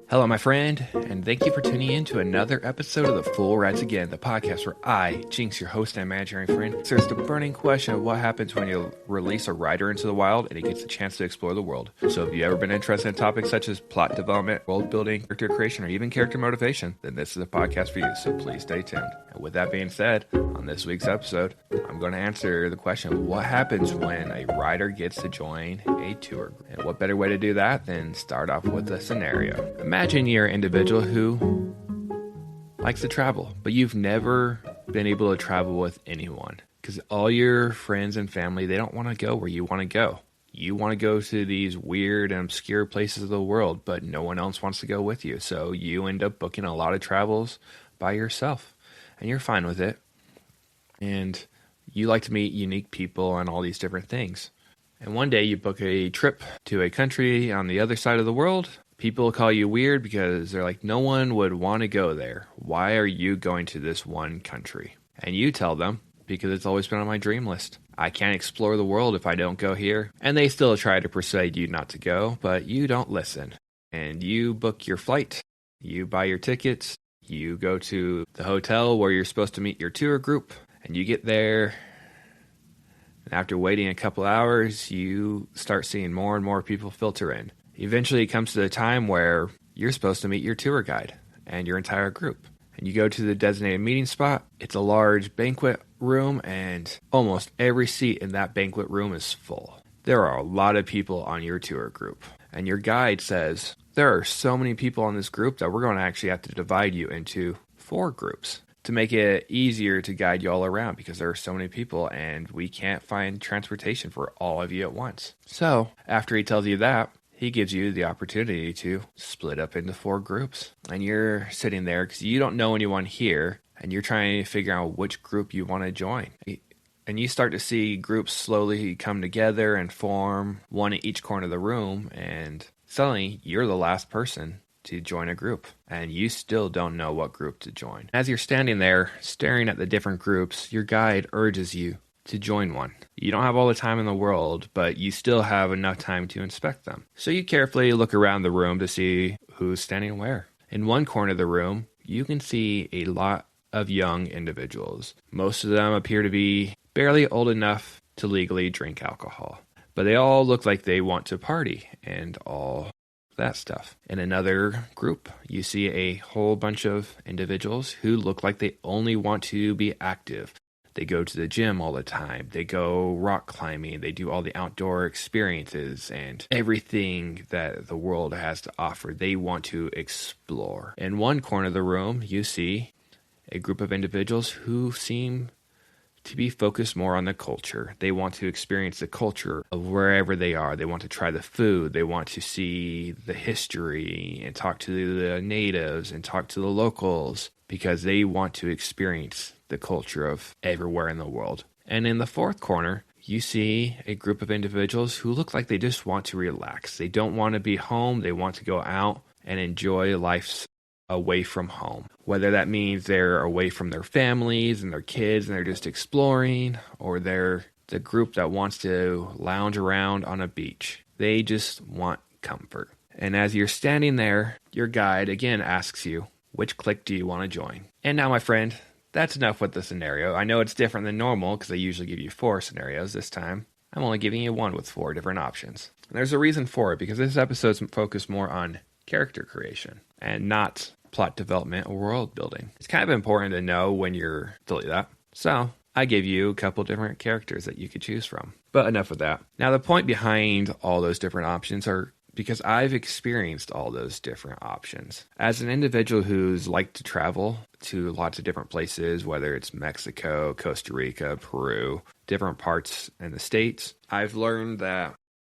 Hello, my friend, and thank you for tuning in to another episode of The Fool Writes Again, the podcast where I, Jinx, your host and imaginary friend, answers the burning question of what happens when you release a writer into the wild and he gets a chance to explore the world. So if you've ever been interested in topics such as plot development, world building, character creation, or even character motivation, then this is a podcast for you, so please stay tuned. And with that being said, on this week's episode, I'm going to answer the question, what happens when a writer gets to join a tour group? And what better way to do that than start off with a scenario? Imagine you're an individual who likes to travel, but you've never been able to travel with anyone because all your friends and family, they don't want to go where you want to go. You want to go to these weird and obscure places of the world, but no one else wants to go with you. So you end up booking a lot of travels by yourself, and you're fine with it. And you like to meet unique people and all these different things. And one day you book a trip to a country on the other side of the world. People call you weird because they're like, no one would want to go there. Why are you going to this one country? And you tell them, because it's always been on my dream list. I can't explore the world if I don't go here. And they still try to persuade you not to go, but you don't listen. And you book your flight. You buy your tickets. You go to the hotel where you're supposed to meet your tour group. And you get there. And after waiting a couple hours, you start seeing more and more people filter in. Eventually, it comes to the time where you're supposed to meet your tour guide and your entire group. And you go to the designated meeting spot. It's a large banquet room, and almost every seat in that banquet room is full. There are a lot of people on your tour group. And your guide says, there are so many people on this group that we're going to actually have to divide you into 4 groups to make it easier to guide you all around because there are so many people and we can't find transportation for all of you at once. So after he tells you that, he gives you the opportunity to split up into 4 groups. And you're sitting there because you don't know anyone here and you're trying to figure out which group you want to join. And you start to see groups slowly come together and form, one in each corner of the room, and suddenly you're the last person to join a group, and you still don't know what group to join. As you're standing there staring at the different groups, your guide urges you to join one. You don't have all the time in the world, but you still have enough time to inspect them. So you carefully look around the room to see who's standing where. In one corner of the room, you can see a lot of young individuals. Most of them appear to be barely old enough to legally drink alcohol, but they all look like they want to party and all that stuff. In another group, you see a whole bunch of individuals who look like they only want to be active. They go to the gym all the time. They go rock climbing. They do all the outdoor experiences and everything that the world has to offer. They want to explore. In one corner of the room, you see a group of individuals who seem to be focused more on the culture. They want to experience the culture of wherever they are. They want to try the food. They want to see the history and talk to the natives and talk to the locals because they want to experience the culture of everywhere in the world. And in the 4th corner, you see a group of individuals who look like they just want to relax. They don't want to be home. They want to go out and enjoy life away from home. Whether that means they're away from their families and their kids and they're just exploring, or they're the group that wants to lounge around on a beach. They just want comfort. And as you're standing there, your guide again asks you, which clique do you want to join? And now, my friend, that's enough with the scenario. I know it's different than normal because I usually give you 4 scenarios. This time, I'm only giving you one with 4 different options. And there's a reason for it because this episode's focused more on character creation and not plot development or world building. It's kind of important to know when you're delete that. So I gave you a couple different characters that you could choose from. But enough of that. Now the point behind all those different options are because I've experienced all those different options. As an individual who's liked to travel to lots of different places, whether it's Mexico, Costa Rica, Peru, different parts in the States, I've learned that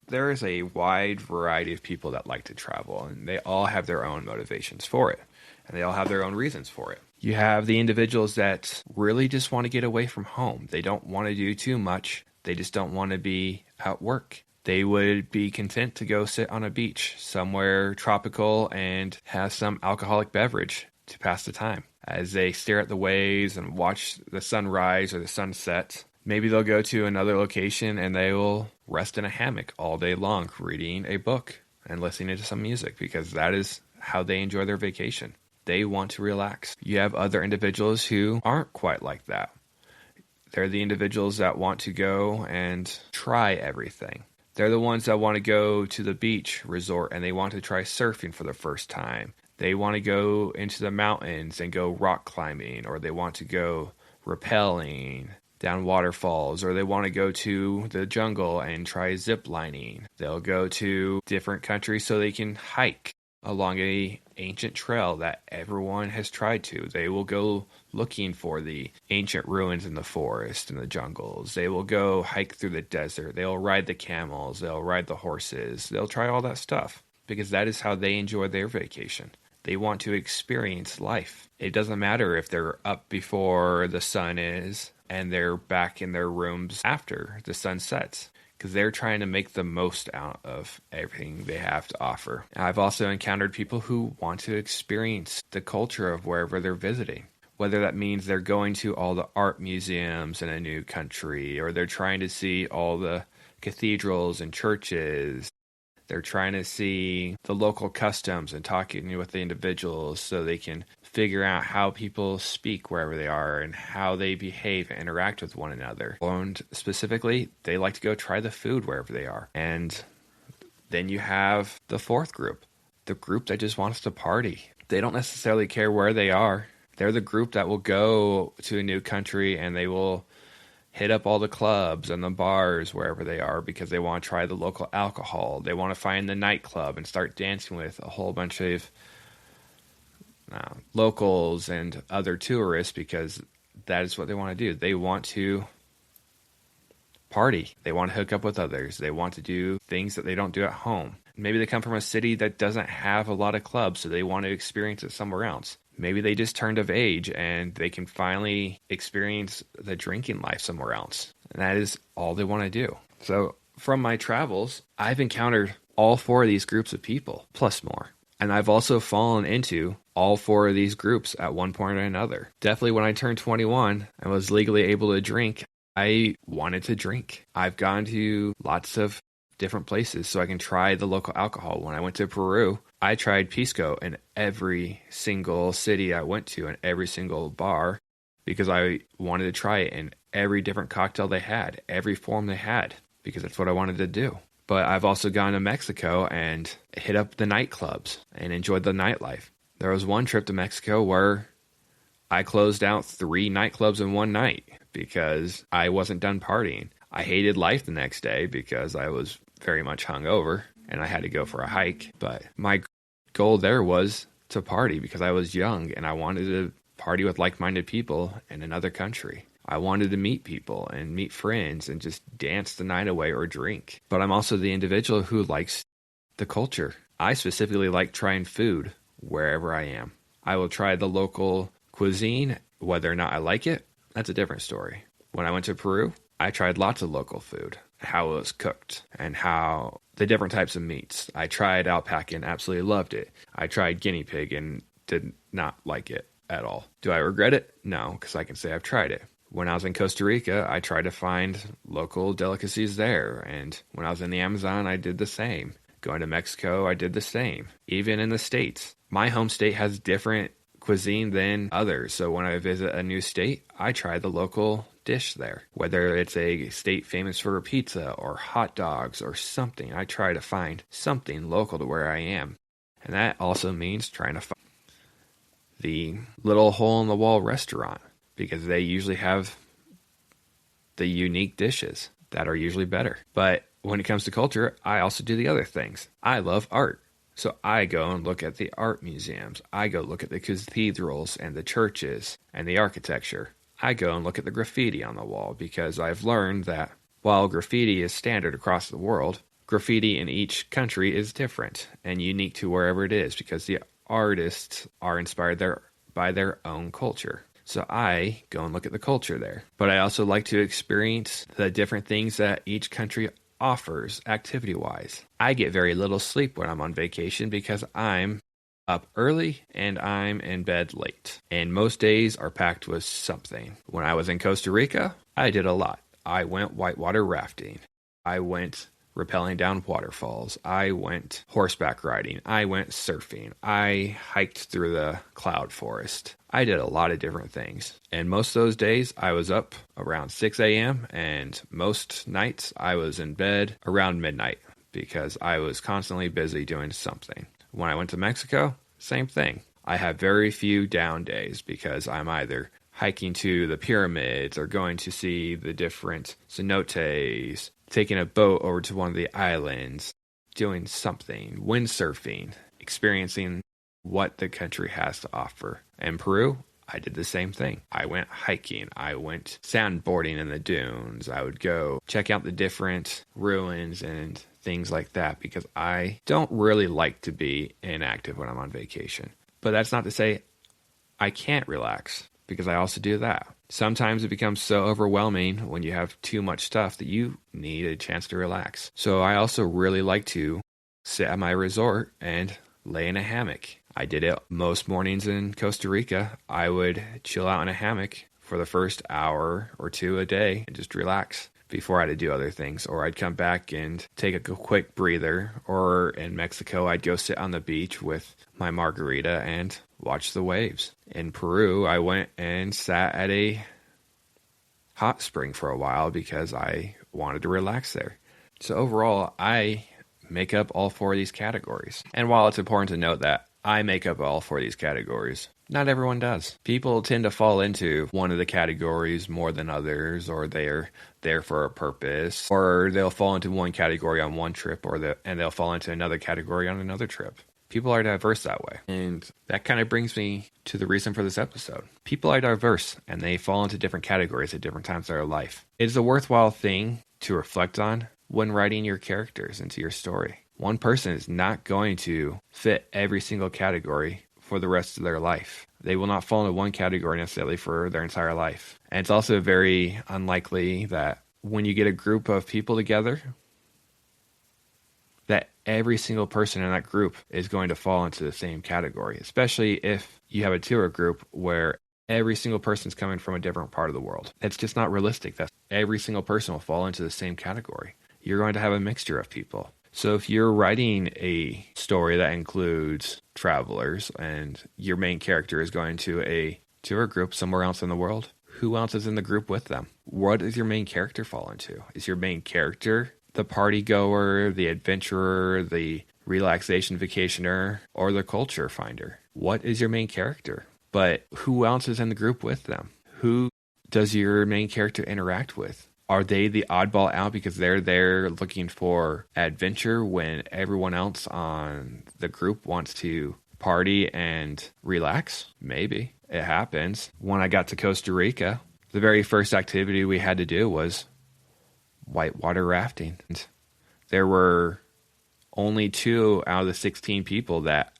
there is a wide variety of people that like to travel, and they all have their own motivations for it, and they all have their own reasons for it. You have the individuals that really just want to get away from home. They don't want to do too much. They just don't want to be at work. They would be content to go sit on a beach somewhere tropical and have some alcoholic beverage to pass the time as they stare at the waves and watch the sunrise or the sunset. Maybe they'll go to another location and they will rest in a hammock all day long, reading a book and listening to some music, because that is how they enjoy their vacation. They want to relax. You have other individuals who aren't quite like that. They're the individuals that want to go and try everything. They're the ones that want to go to the beach resort and they want to try surfing for the first time. They want to go into the mountains and go rock climbing, or they want to go rappelling down waterfalls, or they want to go to the jungle and try zip lining. They'll go to different countries so they can hike along a ancient trail that everyone has tried to. They will go looking for the ancient ruins in the forest and the jungles. They will go hike through the desert. They'll ride the camels. They'll ride the horses. They'll try all that stuff because that is how they enjoy their vacation. They want to experience life. It doesn't matter if they're up before the sun is and they're back in their rooms after the sun sets, because they're trying to make the most out of everything they have to offer. I've also encountered people who want to experience the culture of wherever they're visiting, whether that means they're going to all the art museums in a new country, or they're trying to see all the cathedrals and churches. They're trying to see the local customs and talking with the individuals so they can figure out how people speak wherever they are and how they behave and interact with one another. And specifically, they like to go try the food wherever they are. And then you have the fourth group, the group that just wants to party. They don't necessarily care where they are. They're the group that will go to a new country and they will hit up all the clubs and the bars wherever they are because they want to try the local alcohol. They want to find the nightclub and start dancing with a whole bunch of locals and other tourists, because that is what they want to do. They want to party. They want to hook up with others. They want to do things that they don't do at home. Maybe they come from a city that doesn't have a lot of clubs, so they want to experience it somewhere else. Maybe they just turned of age and they can finally experience the drinking life somewhere else. And that is all they want to do. So from my travels, I've encountered all four of these groups of people, plus more. And I've also fallen into all four of these groups at one point or another. Definitely when I turned 21 and was legally able to drink, I wanted to drink. I've gone to lots of different places so I can try the local alcohol. When I went to Peru, I tried Pisco in every single city I went to and every single bar because I wanted to try it in every different cocktail they had, every form they had, because that's what I wanted to do. But I've also gone to Mexico and hit up the nightclubs and enjoyed the nightlife. There was one trip to Mexico where I closed out 3 nightclubs in one night because I wasn't done partying. I hated life the next day because I was very much hungover and I had to go for a hike. But my goal there was to party because I was young and I wanted to party with like-minded people in another country. I wanted to meet people and meet friends and just dance the night away or drink. But I'm also the individual who likes the culture. I specifically like trying food wherever I am. I will try the local cuisine. Whether or not I like it, that's a different story. When I went to Peru, I tried lots of local food, how it was cooked and how the different types of meats. I tried alpaca and absolutely loved it. I tried guinea pig and did not like it at all. Do I regret it? No, because I can say I've tried it. When I was in Costa Rica, I tried to find local delicacies there. And when I was in the Amazon, I did the same. Going to Mexico, I did the same. Even in the States. My home state has different cuisine than others. So when I visit a new state, I try the local dish there. Whether it's a state famous for pizza or hot dogs or something, I try to find something local to where I am. And that also means trying to find the little hole-in-the-wall restaurant, because they usually have the unique dishes that are usually better. But when it comes to culture, I also do the other things. I love art. So I go and look at the art museums. I go look at the cathedrals and the churches and the architecture. I go and look at the graffiti on the wall because I've learned that while graffiti is standard across the world, graffiti in each country is different and unique to wherever it is because the artists are inspired by their own culture. So I go and look at the culture there. But I also like to experience the different things that each country offers activity-wise. I get very little sleep when I'm on vacation because I'm up early and I'm in bed late. And most days are packed with something. When I was in Costa Rica, I did a lot. I went whitewater rafting. I went rappelling down waterfalls. I went horseback riding. I went surfing. I hiked through the cloud forest. I did a lot of different things. And most of those days I was up around 6 a.m. and most nights I was in bed around midnight because I was constantly busy doing something. When I went to Mexico, same thing. I have very few down days because I'm either hiking to the pyramids or going to see the different cenotes, taking a boat over to one of the islands, doing something, windsurfing, experiencing what the country has to offer. In Peru, I did the same thing. I went hiking. I went sandboarding in the dunes. I would go check out the different ruins and things like that because I don't really like to be inactive when I'm on vacation. But that's not to say I can't relax, because I also do that. Sometimes it becomes so overwhelming when you have too much stuff that you need a chance to relax. So I also really like to sit at my resort and lay in a hammock. I did it most mornings in Costa Rica. I would chill out in a hammock for the first hour or two a day and just relax before I had to do other things. Or I'd come back and take a quick breather. Or in Mexico, I'd go sit on the beach with my margarita and watch the waves. In Peru, I went and sat at a hot spring for a while because I wanted to relax there. So overall, I make up all four of these categories. And while it's important to note that I make up all four of these categories, not everyone does. People tend to fall into one of the categories more than others, or they're there for a purpose, or they'll fall into one category on one trip, and they'll fall into another category on another trip. People are diverse that way. And that kind of brings me to the reason for this episode. People are diverse, and they fall into different categories at different times of their life. It is a worthwhile thing to reflect on when writing your characters into your story. One person is not going to fit every single category for the rest of their life. They will not fall into one category necessarily for their entire life. And it's also very unlikely that when you get a group of people together, that every single person in that group is going to fall into the same category, especially if you have a tour group where every single person's coming from a different part of the world. It's just not realistic that every single person will fall into the same category. You're going to have a mixture of people. So if you're writing a story that includes travelers and your main character is going to a tour group somewhere else in the world, who else is in the group with them? What does your main character fall into? Is your main character the party-goer, the adventurer, the relaxation vacationer, or the culture finder? What is your main character? But who else is in the group with them? Who does your main character interact with? Are they the oddball out because they're there looking for adventure when everyone else on the group wants to party and relax? Maybe. It happens. When I got to Costa Rica, the very first activity we had to do was whitewater rafting. And there were only 2 out of the 16 people that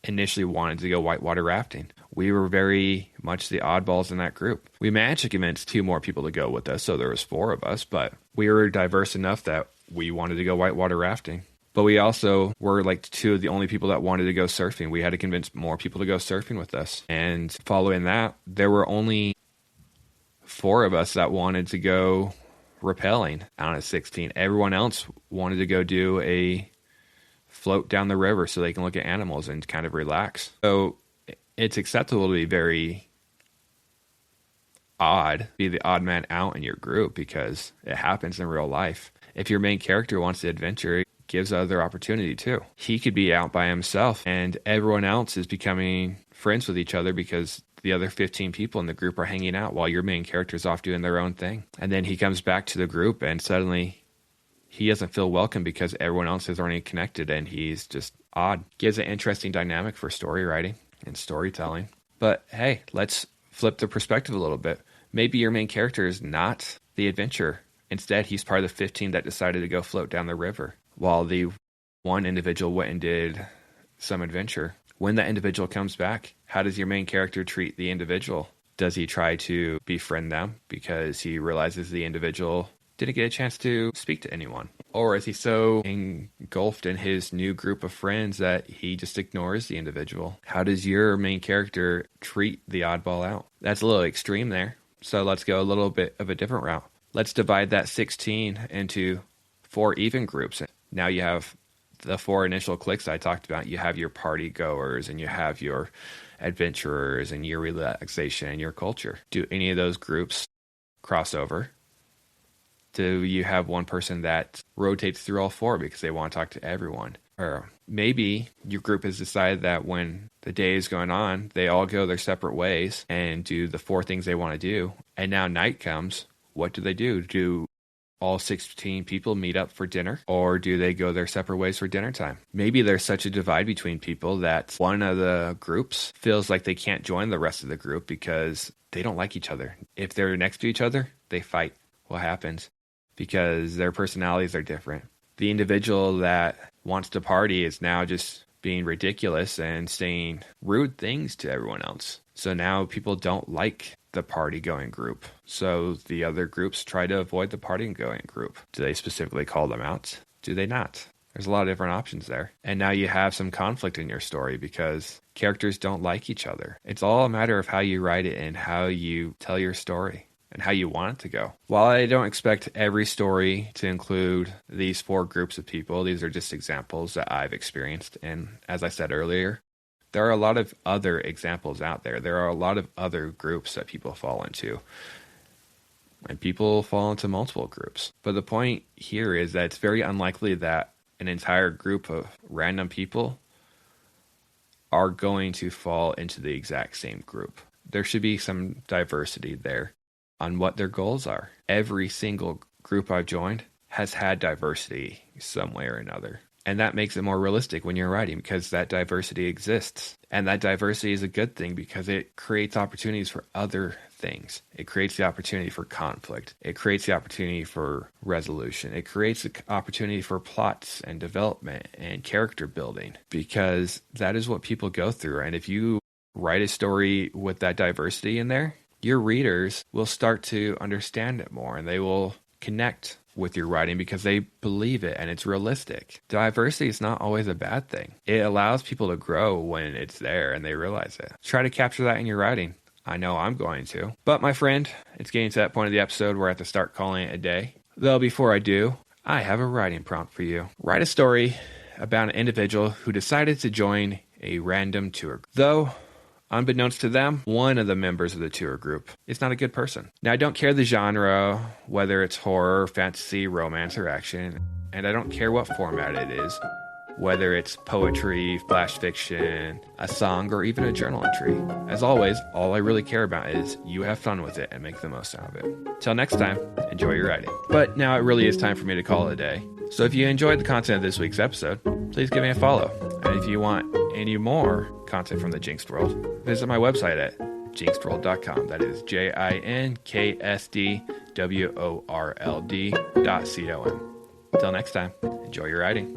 initially wanted to go whitewater rafting. We were very much the oddballs in that group. We managed to convince 2 more people to go with us, so there was 4 of us, but we were diverse enough that we wanted to go whitewater rafting. But we also were like 2 of the only people that wanted to go surfing. We had to convince more people to go surfing with us. And following that, there were only 4 of us that wanted to go rappelling out at 16. Everyone else wanted to go do a float down the river so they can look at animals and kind of relax. So it's acceptable to be very odd, be the odd man out in your group because it happens in real life. If your main character wants to adventure, it gives other opportunity too. He could be out by himself and everyone else is becoming friends with each other because the other 15 people in the group are hanging out while your main character is off doing their own thing. And then he comes back to the group and suddenly he doesn't feel welcome because everyone else is already connected and he's just odd. Gives an interesting dynamic for story writing and storytelling. But hey, let's flip the perspective a little bit. Maybe your main character is not the adventurer. Instead, he's part of the 15 that decided to go float down the river while the one individual went and did some adventure. When that individual comes back, how does your main character treat the individual? Does he try to befriend them because he realizes the individual didn't get a chance to speak to anyone? Or is he so engulfed in his new group of friends that he just ignores the individual? How does your main character treat the oddball out? That's a little extreme there, So let's go a little bit of a different route. Let's divide that 16 into 4 even groups. Now you have the 4 initial cliques I talked about. You have your party-goers, and you have your adventurers, and your relaxation, and your culture. Do any of those groups cross over? Do you have one person that rotates through all 4 because they want to talk to everyone? Or maybe your group has decided that when the day is going on, they all go their separate ways and do the 4 things they want to do. And now night comes. What do? Do all 16 people meet up for dinner, or do they go their separate ways for dinner time? Maybe there's such a divide between people that one of the groups feels like they can't join the rest of the group because they don't like each other. If they're next to each other, they fight. What happens? Because their personalities are different. The individual that wants to party is now just being ridiculous and saying rude things to everyone else. So now people don't like the party-going group. So the other groups try to avoid the party-going group. Do they specifically call them out? Do they not? There's a lot of different options there. And now you have some conflict in your story because characters don't like each other. It's all a matter of how you write it and how you tell your story and how you want it to go. While I don't expect every story to include these 4 groups of people, these are just examples that I've experienced. And as I said earlier, there are a lot of other examples out there. There are a lot of other groups that people fall into. And people fall into multiple groups. But the point here is that it's very unlikely that an entire group of random people are going to fall into the exact same group. There should be some diversity there on what their goals are. Every single group I've joined has had diversity some way or another. And that makes it more realistic when you're writing because that diversity exists. And that diversity is a good thing because it creates opportunities for other things. It creates the opportunity for conflict. It creates the opportunity for resolution. It creates the opportunity for plots and development and character building because that is what people go through. And if you write a story with that diversity in there, your readers will start to understand it more and they will connect with your writing because they believe it and it's realistic. Diversity is not always a bad thing. It allows people to grow when it's there and they realize it. Try to capture that in your writing. I know I'm going to. But my friend, it's getting to that point of the episode where I have to start calling it a day. Though before I do, I have a writing prompt for you. Write a story about an individual who decided to join a random tour. Though, unbeknownst to them, one of the members of the tour group is not a good person. Now, I don't care the genre, whether it's horror, fantasy, romance, or action, and I don't care what format it is, whether it's poetry, flash fiction, a song, or even a journal entry. As always, all I really care about is you have fun with it and make the most out of it. Till next time, enjoy your writing. But now it really is time for me to call it a day. So if you enjoyed the content of this week's episode, please give me a follow. And if you want any more content from the Jinks'd world, visit my website at jinksdworld.com. That is JINKSDWORLD.com. Till next time, enjoy your writing.